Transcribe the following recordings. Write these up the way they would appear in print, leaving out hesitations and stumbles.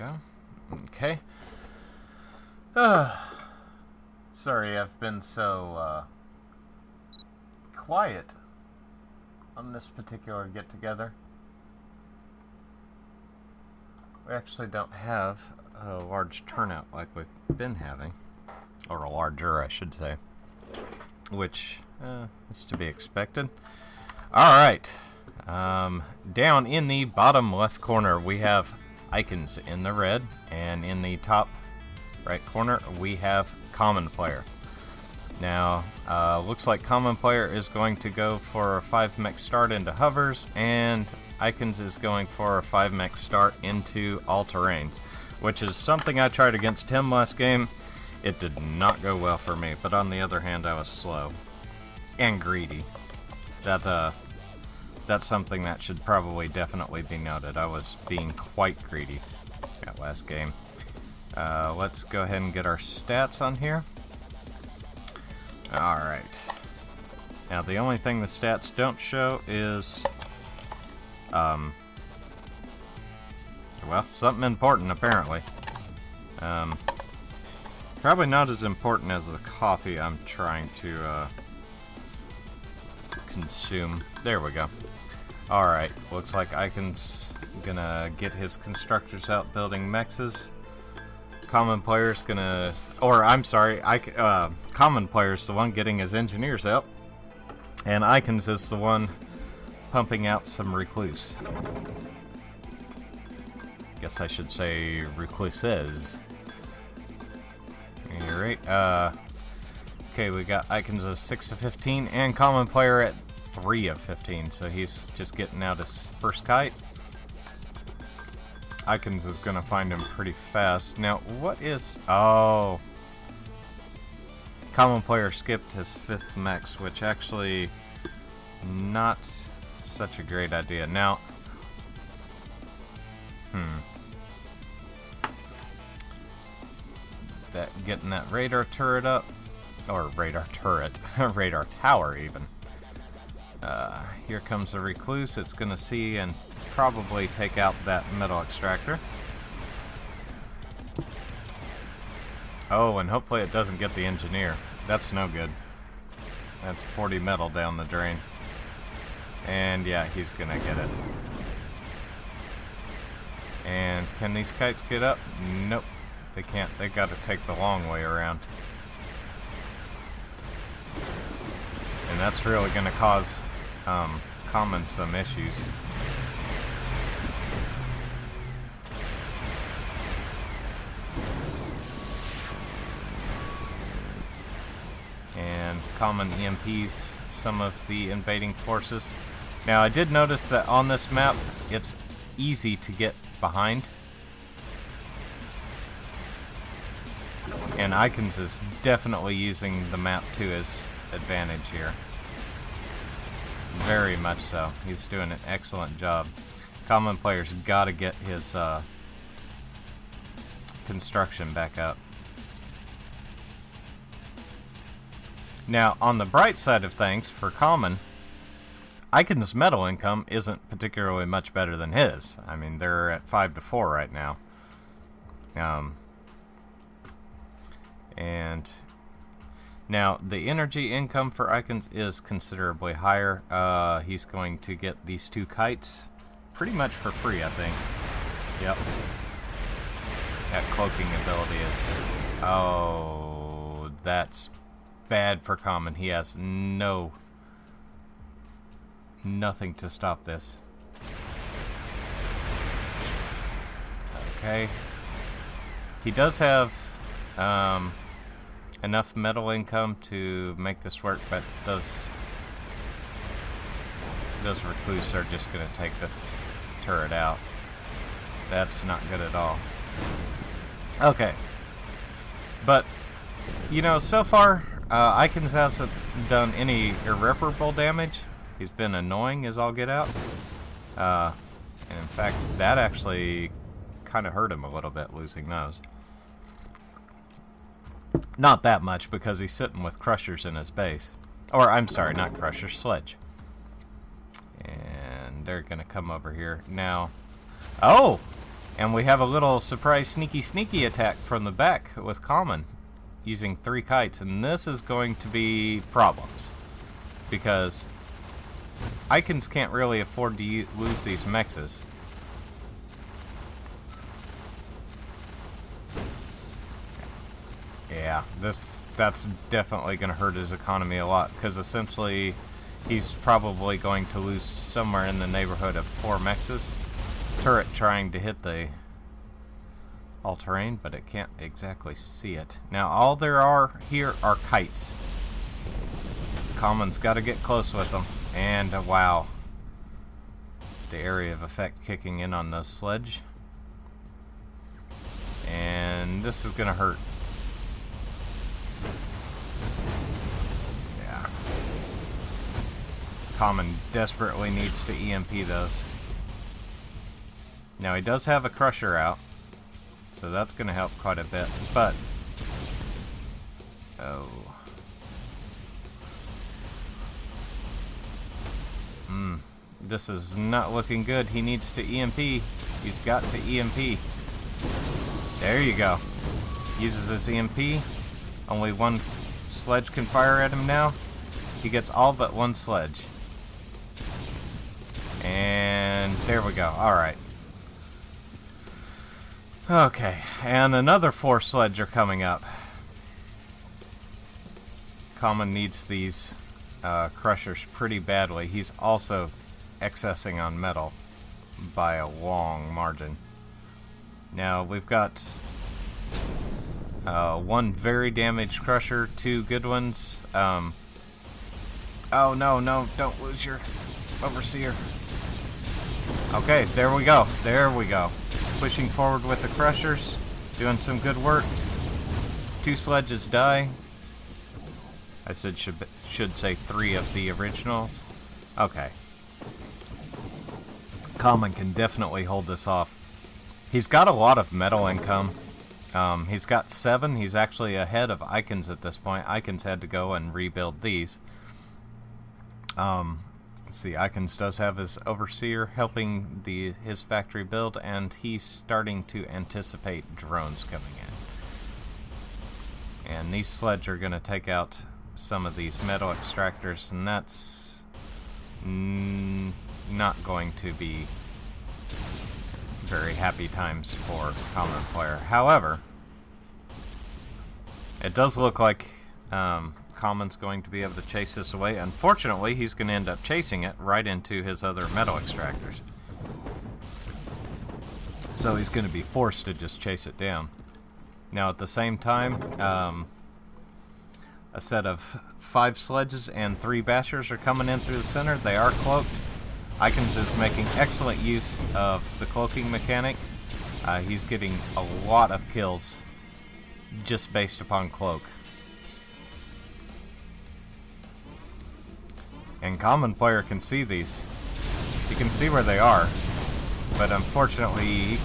go. Okay. Sorry, I've been so quiet on this particular get-together. We actually don't have a large turnout like we've been having, or a larger, I should say, which is to be expected. Alright, down in the bottom left corner we have icons in the red, and in the top right corner we have common player. Now, looks like common player is going to go for a 5 mech start into hovers, and Icons is going for a 5 mech start into all terrains, which is something I tried against him last game. It did not go well for me, but on the other hand, I was slow and greedy. That's something that should probably definitely be noted. I was being quite greedy that last game. Let's go ahead and get our stats on here. Alright. Now, the only thing the stats don't show is, well, something important, apparently. Probably not as important as the coffee I'm trying to, consume. There we go. Alright, looks like Icons gonna get his constructors out building mexes. Common player's gonna, or I'm sorry, common player's the one getting his engineers out, and Icons is the one pumping out some recluse. Guess I should say recluses. Alright, okay, we got Icons as 6 of 15, and common player at 3 of 15, so he's just getting out his first kite. Icons is gonna find him pretty fast. Now, what is... Oh! Common player skipped his 5th mechs, which actually not such a great idea. Now, getting that radar turret up, or radar turret, radar tower even. Here comes the recluse. It's gonna see and probably take out that metal extractor. Oh, and hopefully it doesn't get the engineer. That's no good. That's 40 metal down the drain. And yeah, he's gonna get it. And can these kites get up? Nope, they can't. They gotta take the long way around. And that's really gonna cause Common some issues. And Common EMPs some of the invading forces. Now, I did notice that on this map, it's easy to get behind. And Icons is definitely using the map to his advantage here. Very much so. He's doing an excellent job. Common player's gotta get his construction back up. Now, on the bright side of things, for Common, Icons' metal income isn't particularly much better than his. I mean, they're at 5 to 4 right now. And now, the energy income for Icons is considerably higher. He's going to get these 2 kites pretty much for free, I think. Yep. That cloaking ability is... Oh, that's bad for Common. He has nothing to stop this. Okay. He does have enough metal income to make this work, but those recluse are just going to take this turret out. That's not good at all. Okay. But, you know, so far, Icons hasn't done any irreparable damage. He's been annoying as all get out. And in fact, that actually kind of hurt him a little bit, losing those. Not that much, because he's sitting with crushers in his base. Or, I'm sorry, not crushers, sledge. And they're going to come over here. Now, oh! And we have a little surprise sneaky attack from the back with Common using 3 kites, and this is going to be problems because Icons can't really afford to lose these mexes. Yeah, that's definitely going to hurt his economy a lot, because essentially he's probably going to lose somewhere in the neighborhood of 4 mexes. Turret trying to hit the all-terrain, but it can't exactly see it. Now all there are here are kites. Common's got to get close with them. And wow, the area of effect kicking in on the sledge. And this is going to hurt. Yeah. Common desperately needs to EMP those. Now he does have a crusher out, so that's going to help quite a bit, but this is not looking good. He needs to EMP. He's got to EMP. There you go. Uses his EMP. Only 1 sledge can fire at him now. He gets all but 1 sledge. And there we go. Alright. Okay, and another 4 sledge are coming up. Common needs these crushers pretty badly. He's also excessing on metal by a long margin. Now we've got 1 very damaged crusher, 2 good ones. Oh no, don't lose your overseer. Okay, there we go. Pushing forward with the crushers, doing some good work. 2 sledges die. I said should say 3 of the originals. Okay. Common can definitely hold this off. He's got a lot of metal income. He's got 7. He's actually ahead of Icons at this point. Icons had to go and rebuild these. Let's see, Icons does have his overseer helping his factory build, and he's starting to anticipate drones coming in. And these sledge are going to take out some of these metal extractors, and that's not going to be very happy times for Common Player. However, it does look like Common's going to be able to chase this away. Unfortunately, he's going to end up chasing it right into his other metal extractors. So he's going to be forced to just chase it down. Now at the same time, a set of 5 sledges and 3 bashers are coming in through the center. They are cloaked. Icons is making excellent use of the cloaking mechanic. He's getting a lot of kills just based upon cloak. And Common Player can see these. You can see where they are. But unfortunately, he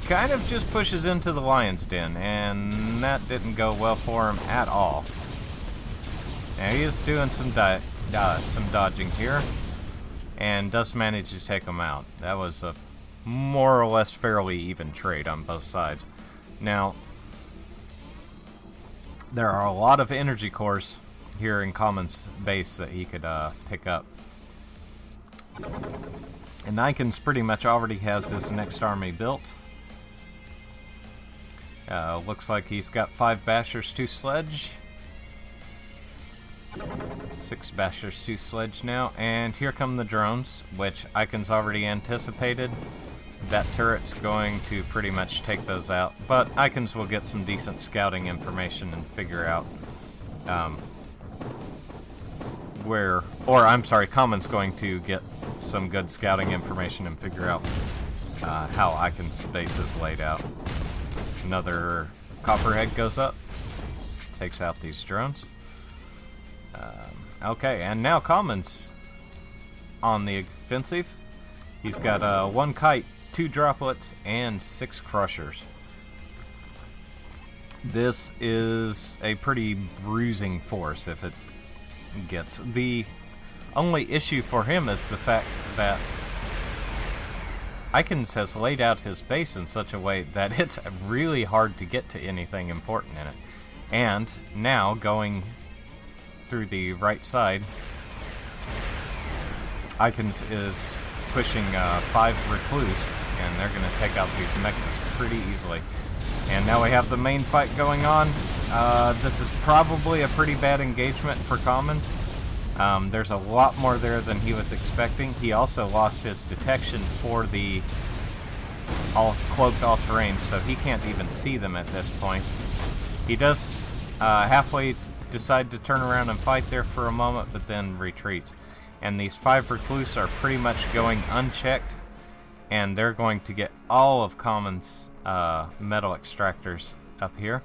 kind of just pushes into the lion's den, and that didn't go well for him at all. Now he is doing some dodging here, and does manage to take them out. That was a more or less fairly even trade on both sides. Now, there are a lot of energy cores here in Common's base that he could pick up. And Icons pretty much already has his next army built. Looks like he's got 5 bashers, 2 sledge. 6 bashers, 2 sledge now. And here come the drones, which Icons already anticipated. That turret's going to pretty much take those out. But Icons will get some decent scouting information and figure out Common's going to get some good scouting information and figure out how Icons' base is laid out. Another copperhead goes up, takes out these drones. Okay, and now Common's on the offensive. He's got 1 kite, 2 droplets, and 6 crushers. This is a pretty bruising force if it gets. The only issue for him is the fact that Icons has laid out his base in such a way that it's really hard to get to anything important in it. And now, going through the right side, Icons is pushing 5 Recluse, and they're going to take out these mexes pretty easily. And now we have the main fight going on. This is probably a pretty bad engagement for Common. There's a lot more there than he was expecting. He also lost his detection for the cloaked all-terrain, so he can't even see them at this point. He does halfway decide to turn around and fight there for a moment, but then retreats. And these 5 Recluse are pretty much going unchecked, and they're going to get all of Common's metal extractors up here.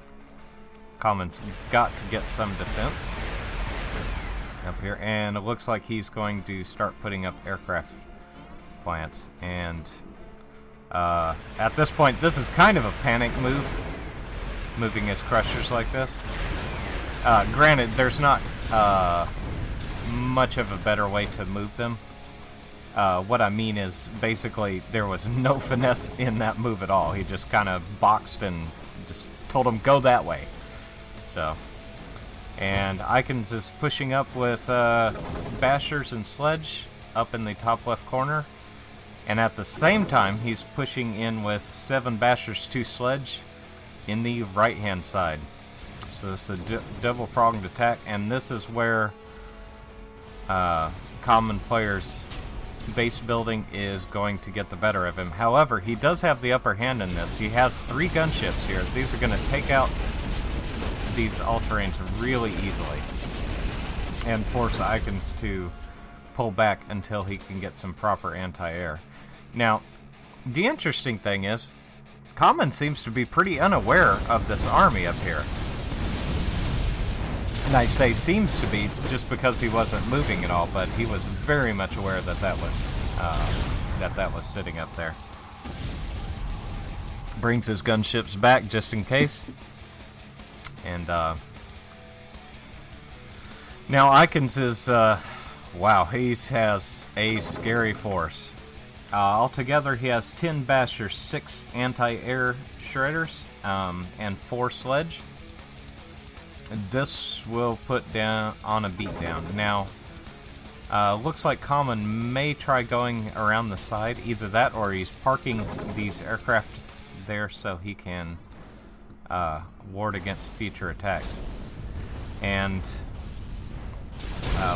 Common's got to get some defense up here, and it looks like he's going to start putting up aircraft plants. And at this point, this is kind of a panic move, moving his crushers like this. Granted, there's not much of a better way to move them. What I mean is, basically, there was no finesse in that move at all. He just kind of boxed and just told him, go that way. So, and Icons is pushing up with Bashers and Sledge up in the top left corner. And at the same time, he's pushing in with 7 Bashers, 2 Sledge in the right-hand side. So this is a double-pronged attack, and this is where Common players' base building is going to get the better of him. However, he does have the upper hand in this. He has 3 gunships here. These are going to take out these all-terrains really easily and force Icons to pull back until he can get some proper anti-air. Now, the interesting thing is, Common seems to be pretty unaware of this army up here. And I say seems to be just because he wasn't moving at all, but he was very much aware that that was sitting up there. Brings his gunships back just in case. And now Icons is wow, he has a scary force. Altogether, he has 10 Bashers, 6 anti-air shredders, and 4 Sledge. This will put down on a beatdown. Now, looks like Common may try going around the side. Either that or he's parking these aircraft there so he can ward against future attacks. And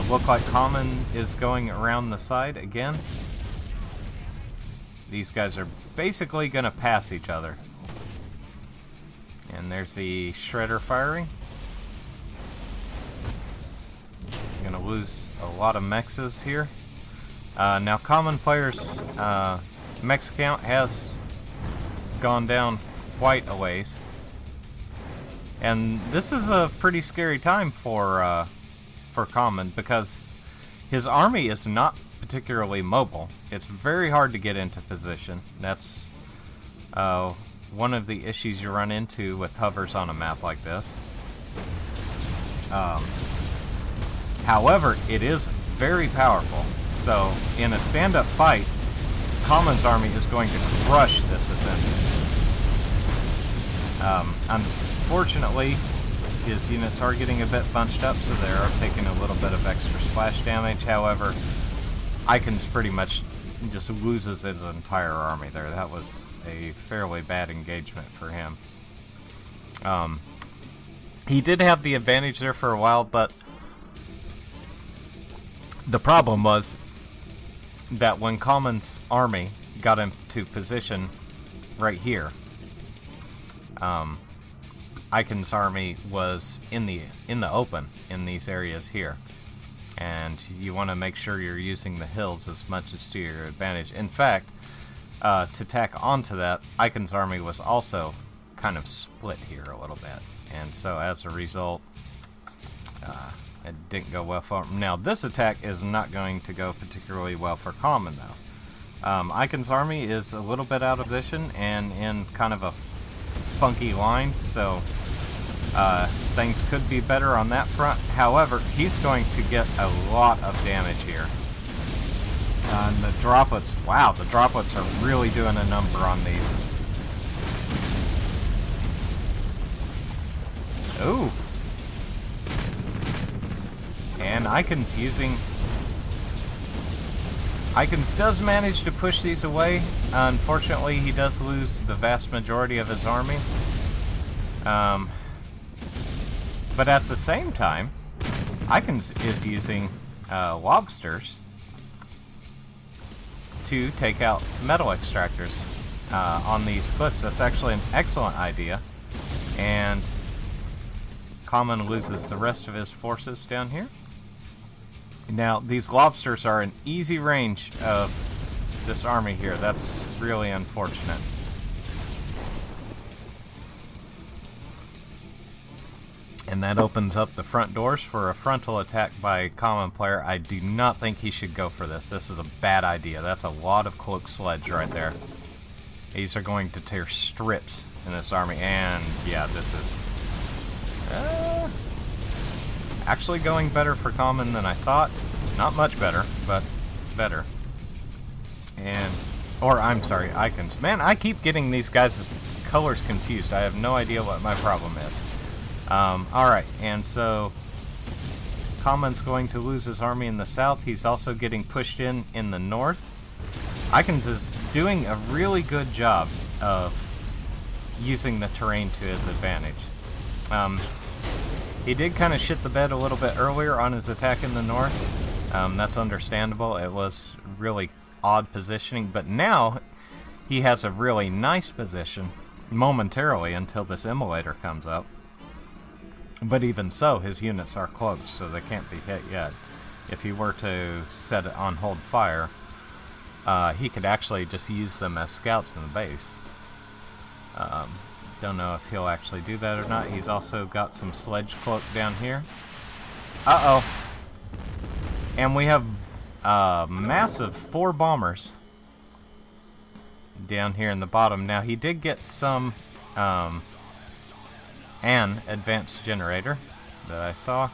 look like Common is going around the side again. These guys are basically going to pass each other. And there's the Shredder firing. Going to lose a lot of mexes here. Now Common players' mex count has gone down quite a ways. And this is a pretty scary time for Common, because his army is not particularly mobile. It's very hard to get into position. That's one of the issues you run into with hovers on a map like this. However, it is very powerful. So, in a stand-up fight, Common's army is going to crush this offensive. Unfortunately, his units are getting a bit bunched up, so they are taking a little bit of extra splash damage. However, Icons pretty much just loses his entire army there. That was a fairly bad engagement for him. He did have the advantage there for a while, but the problem was that when Common's army got into position right here, Icons' army was in the open in these areas here. And you want to make sure you're using the hills as much as to your advantage. In fact, to tack onto that, Icons' army was also kind of split here a little bit. And so as a result, it didn't go well for him. Now, this attack is not going to go particularly well for Common, though. Icons' army is a little bit out of position and in kind of a funky line, so things could be better on that front. However, he's going to get a lot of damage here. And the droplets, wow, the droplets are really doing a number on these. Ooh. And Icons does manage to push these away. Unfortunately, he does lose the vast majority of his army. But at the same time, Icons is using lobsters to take out metal extractors on these cliffs. That's actually an excellent idea. And Common loses the rest of his forces down here. Now, these lobsters are in easy range of this army here. That's really unfortunate. And that opens up the front doors for a frontal attack by a common player. I do not think he should go for this. This is a bad idea. That's a lot of cloak sledge right there. These are going to tear strips in this army. And yeah, this is actually going better for common than I thought. Not much better, but better. And, or I'm sorry, Icons. Man, I keep getting these guys' colors confused. I have no idea what my problem is. Alright, and so Common's going to lose his army in the south. He's also getting pushed in the north. Icons is doing a really good job of using the terrain to his advantage. He did kind of shit the bed a little bit earlier on his attack in the north. That's understandable. It was really odd positioning, but now he has a really nice position momentarily until this immolator comes up. But even so, his units are cloaked, so they can't be hit yet. If he were to set it on hold fire, he could actually just use them as scouts in the base. Don't know if he'll actually do that or not. He's also got some sledge cloak down here. Uh-oh. And we have massive 4 bombers down here in the bottom. Now, he did get some an advanced generator that I saw.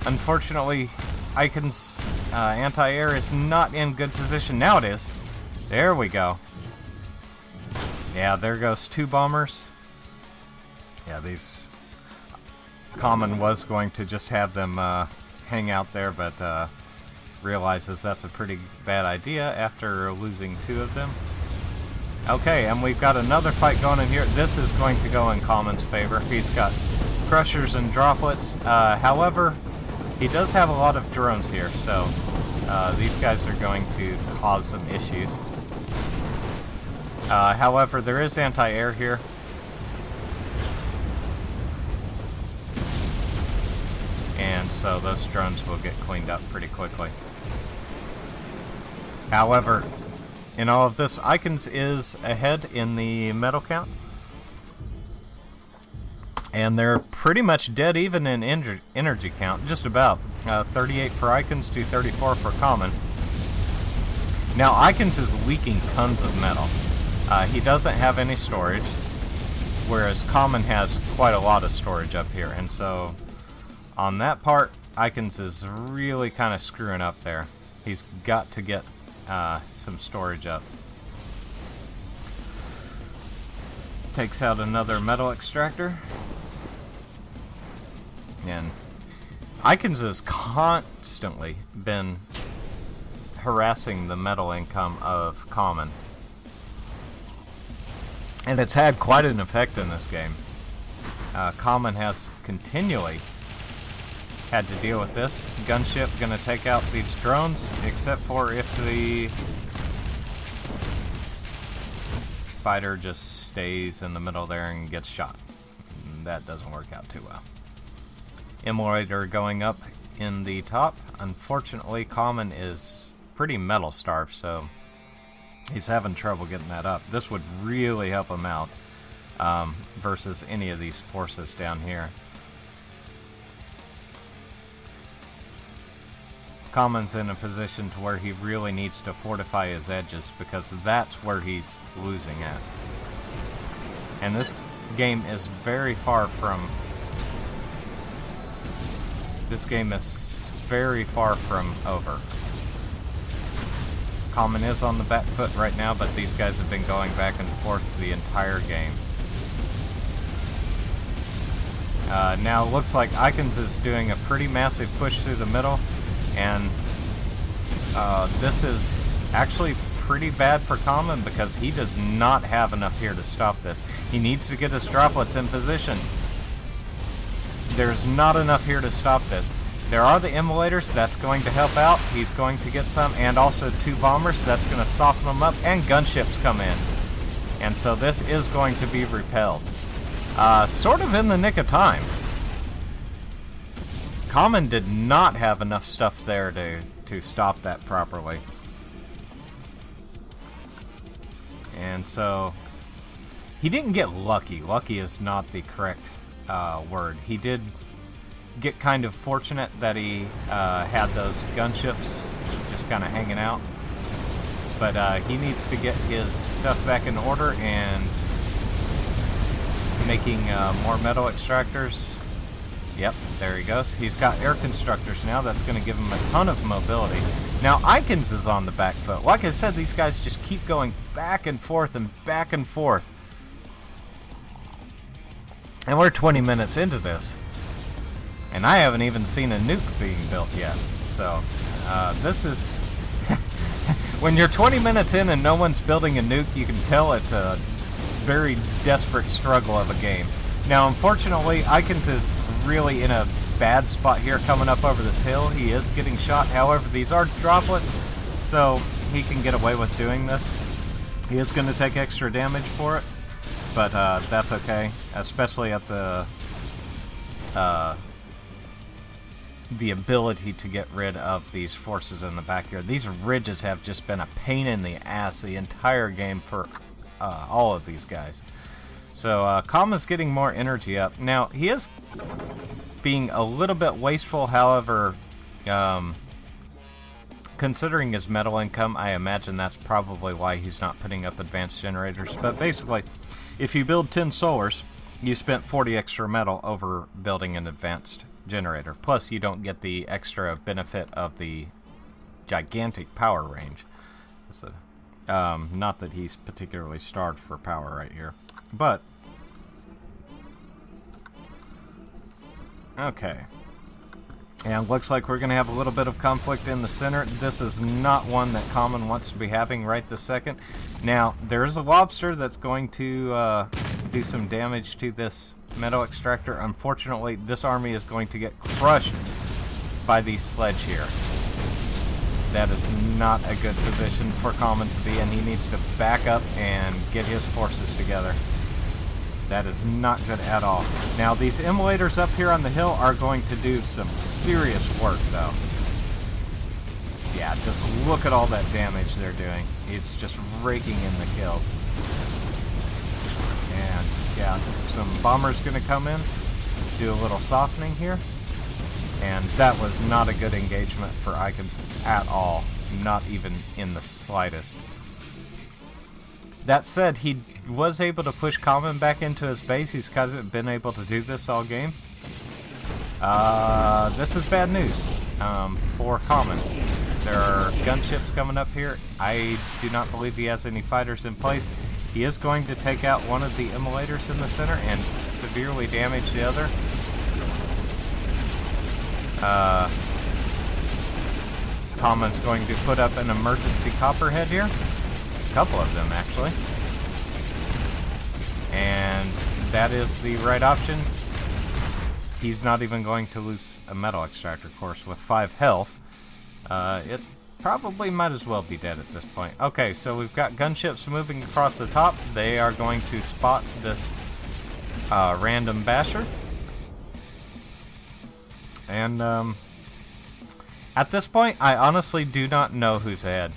Unfortunately, Icons anti-air is not in good position. Now it is. There we go. Yeah, there goes 2 bombers. Yeah, these Common was going to just have them hang out there, but realizes that's a pretty bad idea after losing 2 of them. Okay, and we've got another fight going in here. This is going to go in Common's favor. He's got crushers and droplets. However, he does have a lot of drones here, so these guys are going to cause some issues. However, there is anti-air here. And so those drones will get cleaned up pretty quickly. However, in all of this, Icons is ahead in the medal count. And they're pretty much dead even in energy count, just about. 38 for Icons to 34 for Common. Now, Icons is leaking tons of metal. He doesn't have any storage, whereas Common has quite a lot of storage up here. And so, on that part, Icons is really kind of screwing up there. He's got to get some storage up. Takes out another metal extractor. And Icons has constantly been harassing the metal income of Common. And it's had quite an effect in this game. Common has continually had to deal with this. Gunship gonna take out these drones, except for if the fighter just stays in the middle there and gets shot. That doesn't work out too well. Immolator going up in the top. Unfortunately, Common is pretty metal starved, so he's having trouble getting that up. This would really help him out versus any of these forces down here. Common's in a position to where he really needs to fortify his edges, because that's where he's losing at. And this game is very far from... This game is very far from over. Common is on the back foot right now, but these guys have been going back and forth the entire game. Now it looks like Icons is doing a pretty massive push through the middle, and this is actually pretty bad for Common because he does not have enough here to stop this. He needs to get his droplets in position. There's not enough here to stop this. There are the immolators, that's going to help out. He's going to get some, and also 2 bombers, that's going to soften them up, and gunships come in. And so this is going to be repelled. Sort of in the nick of time. Common did not have enough stuff there to stop that properly. And so he didn't get lucky. Lucky is not the correct word. He did get kind of fortunate that he had those gunships just kind of hanging out. But he needs to get his stuff back in order and making more metal extractors. Yep, there he goes. He's got air constructors now. That's going to give him a ton of mobility. Now, Icons is on the back foot. Like I said, these guys just keep going back and forth and back and forth. And we're 20 minutes into this. And I haven't even seen a nuke being built yet. So, this is... when you're 20 minutes in and no one's building a nuke, you can tell it's a very desperate struggle of a game. Now, unfortunately, Icons is really in a bad spot here coming up over this hill. He is getting shot. However, these are droplets, so he can get away with doing this. He is going to take extra damage for it, but that's okay, especially at the ability to get rid of these forces in the back here. These ridges have just been a pain in the ass the entire game for all of these guys. So Common's getting more energy up. Now, he is being a little bit wasteful, however, considering his metal income, I imagine that's probably why he's not putting up advanced generators. But basically, if you build 10 solars, you spent 40 extra metal over building an advanced generator. Plus, you don't get the extra benefit of the gigantic power range. So, not that he's particularly starved for power right here. But, okay. And looks like we're going to have a little bit of conflict in the center. This is not one that Common wants to be having right this second. Now, there is a lobster that's going to do some damage to this metal extractor. Unfortunately, this army is going to get crushed by the sledge here. That is not a good position for Common to be in. He needs to back up and get his forces together. That is not good at all. Now, these immolators up here on the hill are going to do some serious work, though. Yeah, just look at all that damage they're doing. It's just raking in the kills. And, yeah, some bombers going to come in, do a little softening here. And that was not a good engagement for Icons at all. Not even in the slightest. That said, he was able to push Common back into his base. He's kind of been able to do this all game. This is bad news for Common. There are gunships coming up here. I do not believe he has any fighters in place. He is going to take out one of the immolators in the center and severely damage the other. Common's going to put up an emergency copperhead here. A couple of them, actually. And that is the right option. He's not even going to lose a metal extractor, of course, with 5 health. It probably might as well be dead at this point. Okay, so we've got gunships moving across the top. They are going to spot this random basher. And at this point, I honestly do not know who's ahead.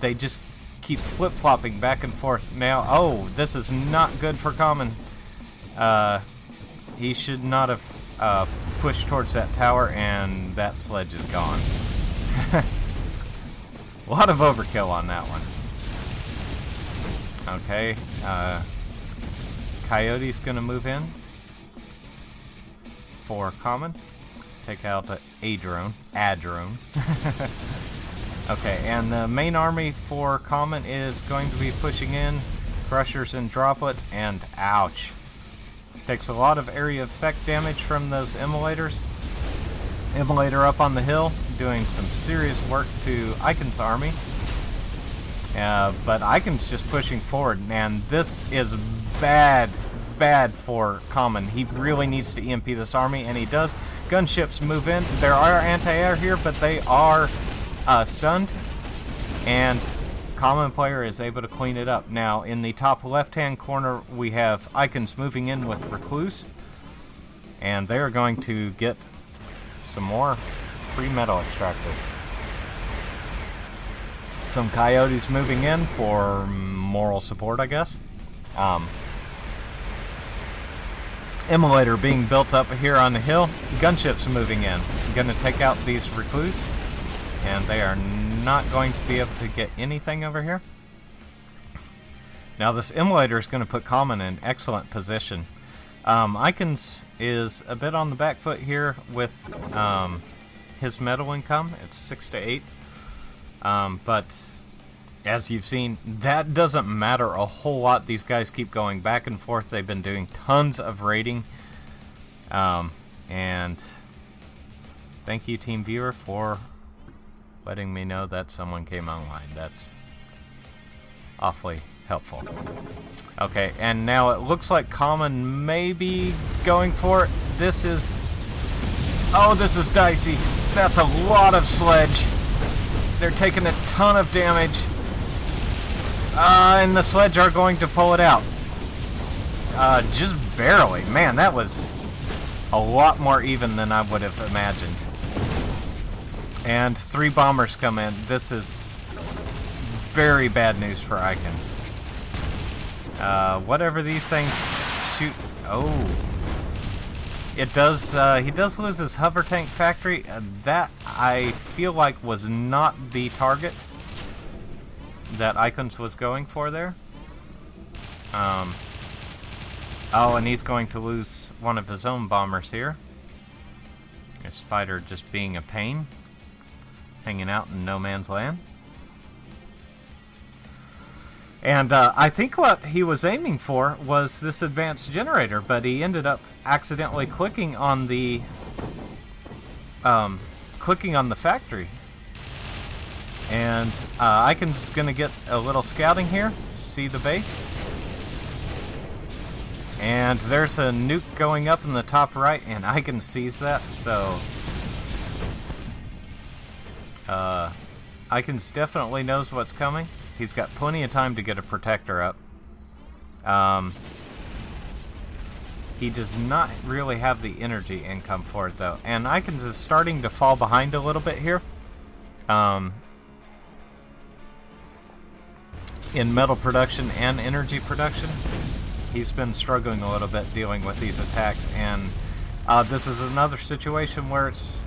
They just keep flip-flopping back and forth. Now, oh, this is not good for Common. He should not have pushed towards that tower, and that sledge is gone. A lot of overkill on that one. Okay, Coyote's gonna move in for Common. take out a drone. A drone. Okay, and the main army for Common is going to be pushing in crushers and droplets, and ouch. Takes a lot of area effect damage from those immolators. Immolator up on the hill, doing some serious work to Icon's army. But Icon's just pushing forward, and this is bad for Common. He really needs to EMP this army, and he does. Gunships move in. There are anti-air here, but they are stunned, and Common player is able to clean it up. Now, in the top left-hand corner, we have Icons moving in with Recluse, and they are going to get some more free metal extracted. Some Coyotes moving in for moral support, I guess. Immolator being built up here on the hill. Gunships moving in. Going to take out these Recluse, and they are not going to be able to get anything over here. Now this Immolator is going to put Common in excellent position. Icons is a bit on the back foot here with his metal income. It's 6 to 8. But as you've seen, that doesn't matter a whole lot. These guys keep going back and forth. They've been doing tons of raiding. And thank you, Team Viewer, for letting me know that someone came online. That's awfully helpful. Okay, and now it looks like Common may be going for it. This is... oh, this is dicey. That's a lot of sledge. They're taking a ton of damage. And the sledge are going to pull it out. Just barely. Man, that was a lot more even than I would have imagined. And 3 bombers come in. This is very bad news for Icons. Whatever these things shoot... oh. It does, he does lose his hover tank factory. That, I feel like, was not the target that Icons was going for there. Oh, and he's going to lose one of his own bombers here. His fighter just being a pain, hanging out in no man's land. And I think what he was aiming for was this advanced generator, but he ended up accidentally clicking on the factory. And Icons is going to get a little scouting here. See the base? And there's a nuke going up in the top right, and Icons sees that, so Icons definitely knows what's coming. He's got plenty of time to get a protector up. He does not really have the energy income for it, though. And Icons is starting to fall behind a little bit here. In metal production and energy production. He's been struggling a little bit dealing with these attacks. And this is another situation where it's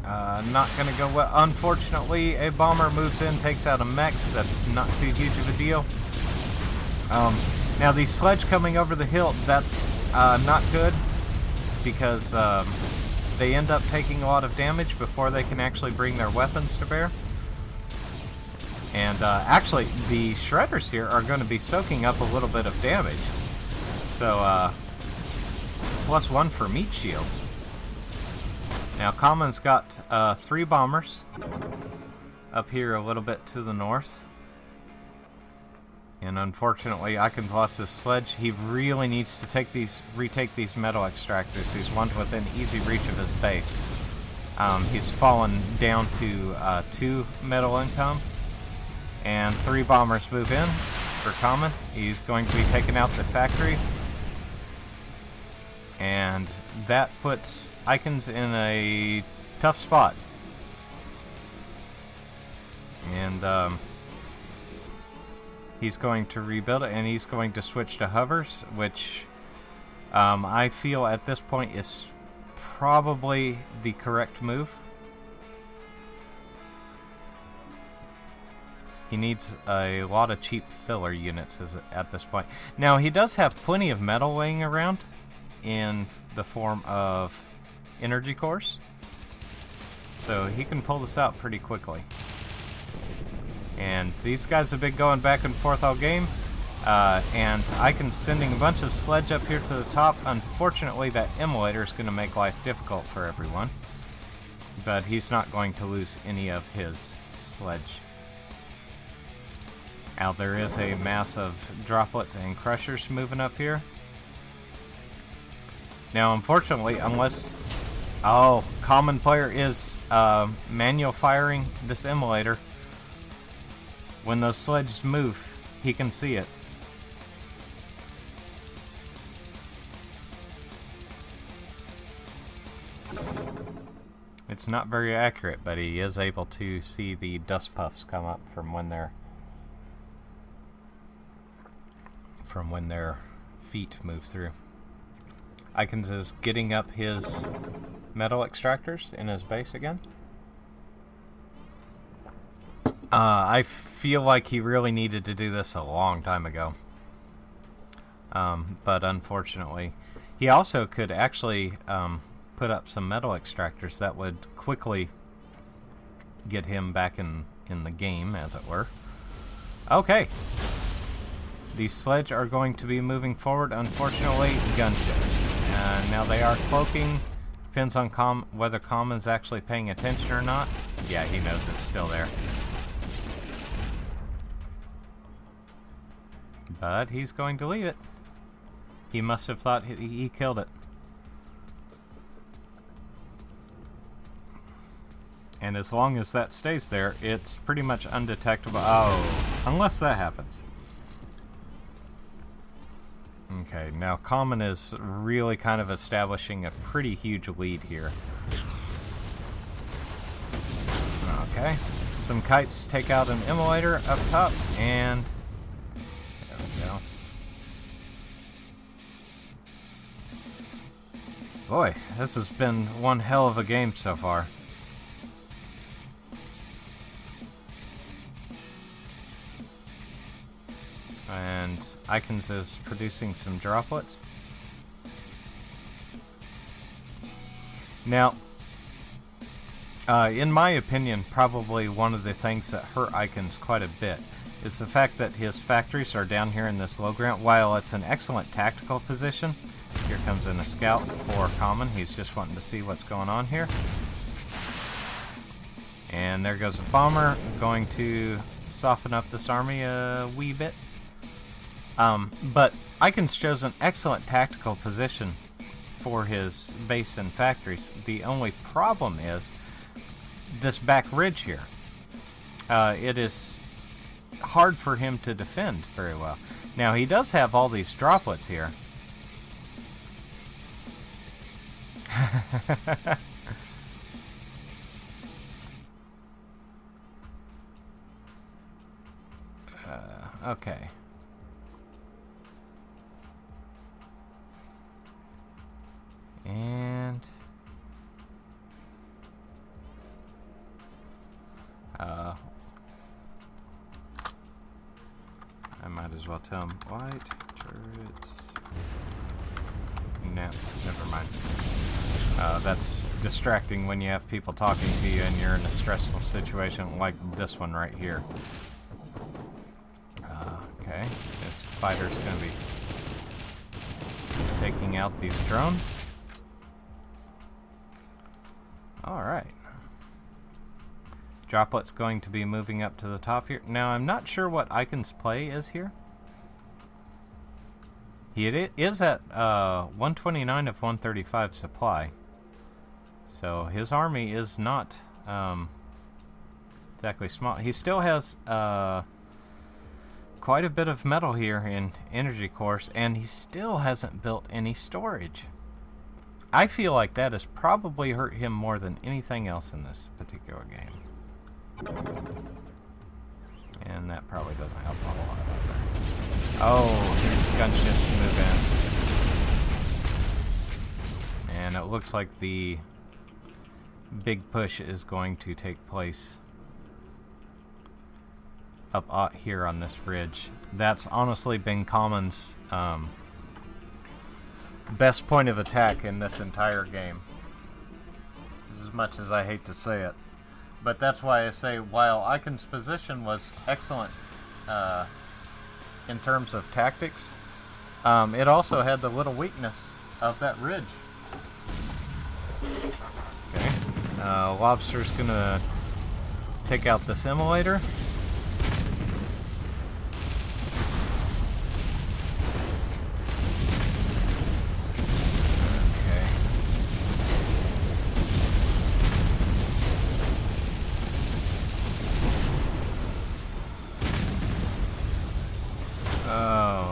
not going to go well. Unfortunately, a bomber moves in, takes out a mechs. That's not too huge of a deal. Now, the sledge coming over the hill, that's not good, because they end up taking a lot of damage before they can actually bring their weapons to bear. And actually, the shredders here are going to be soaking up a little bit of damage. So, +1 for meat shields. Now, Common's got 3 bombers up here a little bit to the north. And unfortunately, Icons lost his sledge. He really needs to retake these metal extractors, these ones within easy reach of his base. He's fallen down to 2 metal income. And 3 bombers move in for Common. He's going to be taking out the factory. And that puts Icons in a tough spot. And he's going to rebuild it, and he's going to switch to hovers, which I feel at this point is probably the correct move. He needs a lot of cheap filler units at this point. Now, he does have plenty of metal laying around in the form of energy cores. So he can pull this out pretty quickly. And these guys have been going back and forth all game. And Icon's sending a bunch of sledge up here to the top. Unfortunately, that immolator is going to make life difficult for everyone. But he's not going to lose any of his sledge. Now there is a mass of droplets and crushers moving up here. Now unfortunately, unless... Oh, common player is manual firing this immolator. When those sledges move, he can see it. It's not very accurate, but he is able to see the dust puffs come up from when their feet move through. Icons is getting up his metal extractors in his base again. I feel like he really needed to do this a long time ago. But unfortunately, he also could actually put up some metal extractors that would quickly get him back in the game, as it were. Okay. These sledge are going to be moving forward. Unfortunately, gunships. Now they are cloaking. Depends on whether Common's actually paying attention or not. Yeah, he knows it's still there. But he's going to leave it. He must have thought he killed it. And as long as that stays there, it's pretty much undetectable. Oh, unless that happens. Okay, now Common is really kind of establishing a pretty huge lead here. Okay, some kites take out an immolator up top, and there we go. Boy, this has been one hell of a game so far. And Icons is producing some droplets. Now, in my opinion, probably one of the things that hurt Icons quite a bit is the fact that his factories are down here in this low ground. While it's an excellent tactical position, here comes in a scout for Common. He's just wanting to see what's going on here. And there goes a bomber, going to soften up this army a wee bit. But Icons chose an excellent tactical position for his base and factories. The only problem is this back ridge here. It is hard for him to defend very well. Now, he does have all these droplets here. Okay. And I might as well tell him white turrets. No, never mind. That's distracting when you have people talking to you and you're in a stressful situation like this one right here. Okay, this fighter's going to be taking out these drones. Alright. Droplet's going to be moving up to the top here. Now, I'm not sure what Icon's play is here. He is at 129 of 135 supply. So his army is not exactly small. He still has quite a bit of metal here in energy cores, and he still hasn't built any storage. I feel like that has probably hurt him more than anything else in this particular game. And that probably doesn't help a whole lot either. Oh, gunships move in. And it looks like the big push is going to take place up here on this ridge. That's honestly been Common's best point of attack in this entire game. As much as I hate to say it. But that's why I say, while Icon's position was excellent in terms of tactics, it also had the little weakness of that ridge. Okay, Lobster's gonna take out the simulator.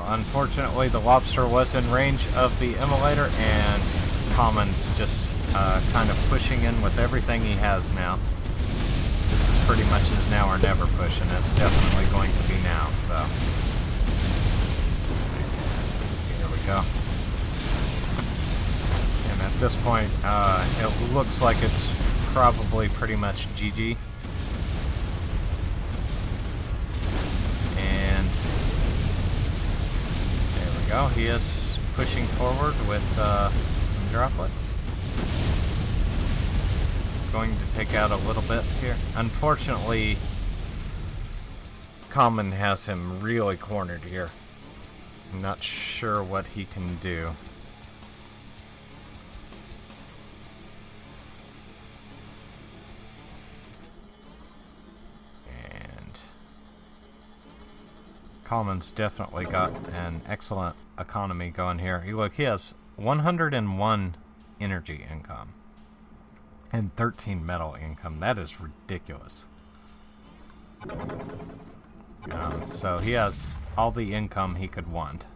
Unfortunately, the Lobster was in range of the immolator, and Common's just kind of pushing in with everything he has now. This is pretty much his now or never push, and it's definitely going to be now, so. Here we go. And at this point, it looks like it's probably pretty much GG. Oh, he is pushing forward with some droplets. Going to take out a little bit here. Unfortunately, Common has him really cornered here. I'm not sure what he can do. Common's definitely got an excellent economy going here. Look, he has 101 energy income and 13 metal income. That is ridiculous. So he has all the income he could want.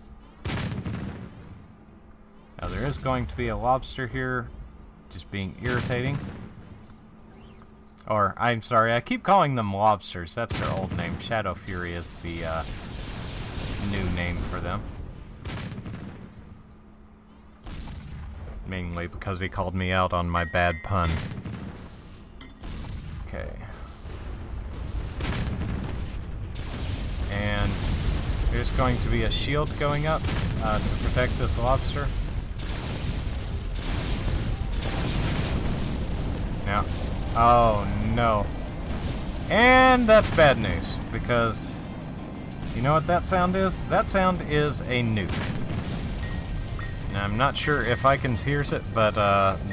Now there is going to be a Lobster here, just being irritating. Or, I'm sorry, I keep calling them Lobsters. That's their old name. Shadow Fury is the new name for them. Mainly because he called me out on my bad pun. Okay. And there's going to be a shield going up to protect this Lobster. Now, oh no. And that's bad news, because you know what that sound is? That sound is a nuke. Now, I'm not sure if Icons hears it, but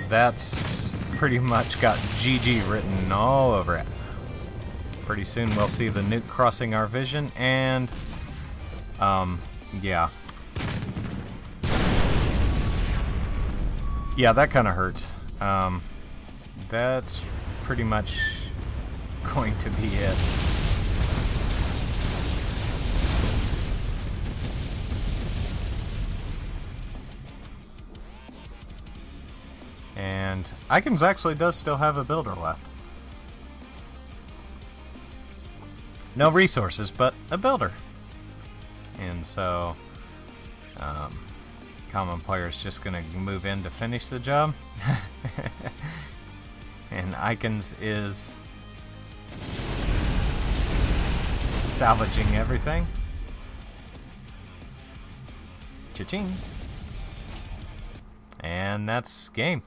that's pretty much got GG written all over it. Pretty soon we'll see the nuke crossing our vision, and yeah. Yeah, that kind of hurts. That's pretty much going to be it. And Icons actually does still have a builder left. No resources, but a builder. And so, Common Player's just gonna move in to finish the job. And Icons is salvaging everything. Cha-ching. And that's game.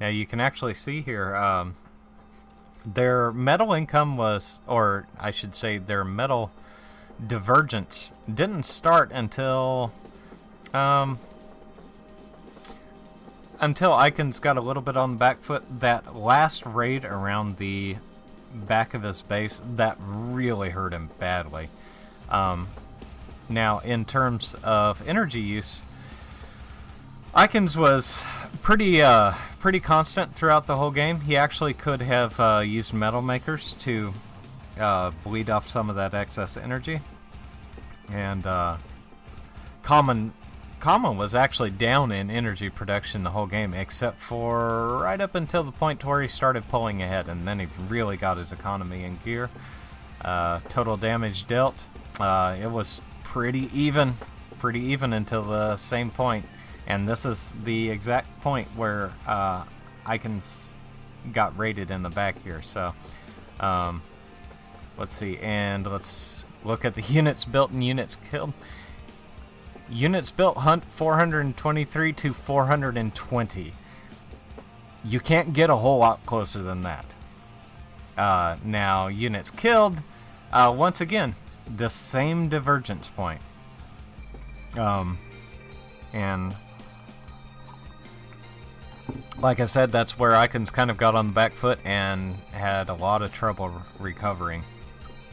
Now you can actually see here, their metal income was, or I should say their metal divergence didn't start until Icons got a little bit on the back foot. That last raid around the back of his base, that really hurt him badly. Now, in terms of energy use, Icons was pretty constant throughout the whole game. He actually could have used metal makers to bleed off some of that excess energy. And Common was actually down in energy production the whole game, except for right up until the point where he started pulling ahead, and then he really got his economy in gear. Total damage dealt, it was pretty even until the same point. And this is the exact point where Icons got raided in the back here. So, let's see. And let's look at the units built and units killed. Units built, Hunt 423 to 420. You can't get a whole lot closer than that. Now, units killed, once again, the same divergence point. And like I said, that's where Icons kind of got on the back foot and had a lot of trouble recovering.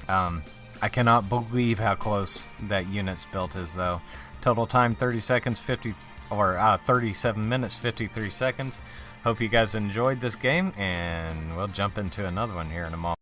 I cannot believe how close that unit's built is, though. Total time 30 seconds, 37 minutes, 53 seconds. Hope you guys enjoyed this game, and we'll jump into another one here in a moment.